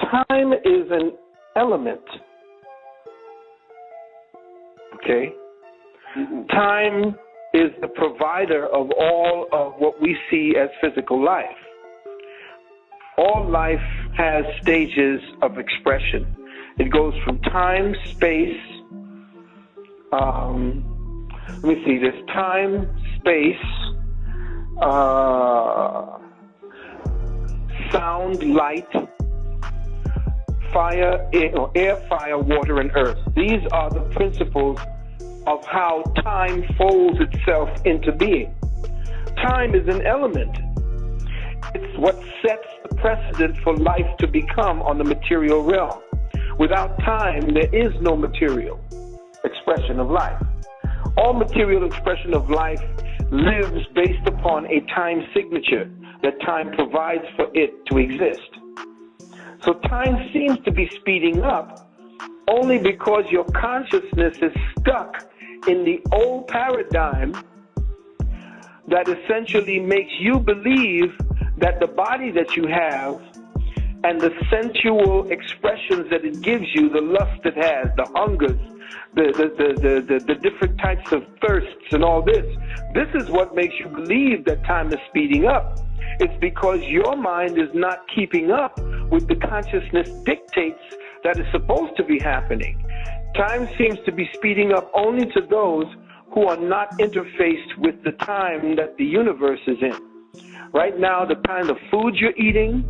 Time is an element. Okay? Time is the provider of all of what we see as physical life. All life has stages of expression. It goes from time, space, let me see, there's time, space, sound, light, fire, air, fire, water, and earth. These are the principles of how time folds itself into being. Time is an element. It's what sets the precedent for life to become on the material realm. Without time, there is no material expression of life. All material expression of life lives based upon a time signature that time provides for it to exist. So time seems to be speeding up only because your consciousness is stuck in the old paradigm that essentially makes you believe that the body that you have and the sensual expressions that it gives you, the lust it has, the hungers, the different types of thirsts and all this is what makes you believe that time is speeding up. It's because your mind is not keeping up with the consciousness dictates that is supposed to be happening. Time seems to be speeding up only to those who are not interfaced with the time that the universe is in. Right now, the kind of food you're eating,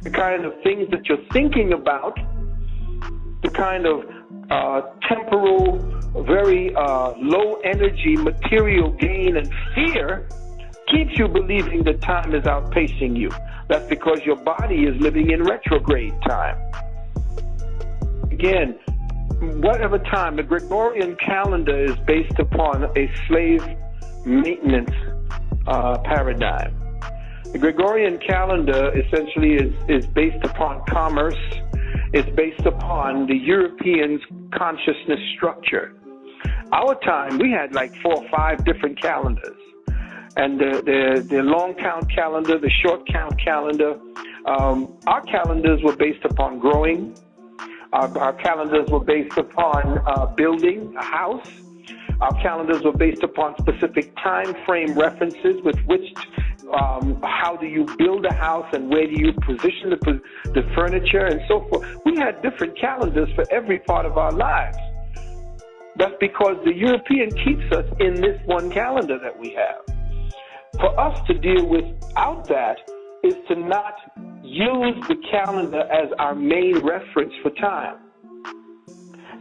the kind of things that you're thinking about, the kind of temporal, very low energy material gain and fear keeps you believing that time is outpacing you. That's because your body is living in retrograde time. Again, whatever time, the Gregorian calendar is based upon a slave maintenance paradigm. The Gregorian calendar essentially is based upon commerce. It's based upon the Europeans' consciousness structure. Our time, we had like 4 or 5 different calendars. And the long count calendar, the short count calendar. Our calendars were based upon growing. Our calendars were based upon building a house. Our calendars were based upon specific time frame references with which, how do you build a house and where do you position the furniture and so forth. We had different calendars for every part of our lives. That's because the European keeps us in this one calendar that we have. For us to deal without that is to not use the calendar as our main reference for time.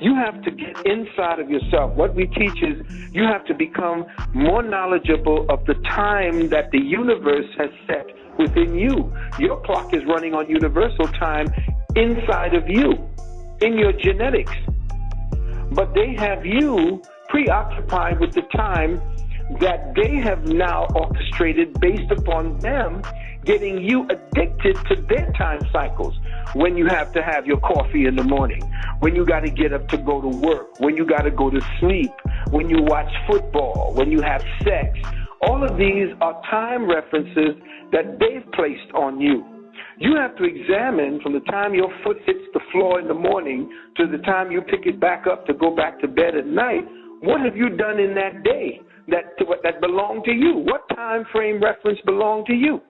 You have to get inside of yourself. What we teach is you have to become more knowledgeable of the time that the universe has set within you. Your clock is running on universal time inside of you, in your genetics. But they have you preoccupied with the time that they have now orchestrated based upon them getting you addicted to their time cycles. When you have to have your coffee in the morning, when you got to get up to go to work, when you got to go to sleep, when you watch football, when you have sex. All of these are time references that they've placed on you. You have to examine from the time your foot hits the floor in the morning to the time you pick it back up to go back to bed at night. What have you done in that day that belonged to you? What time frame reference belonged to you?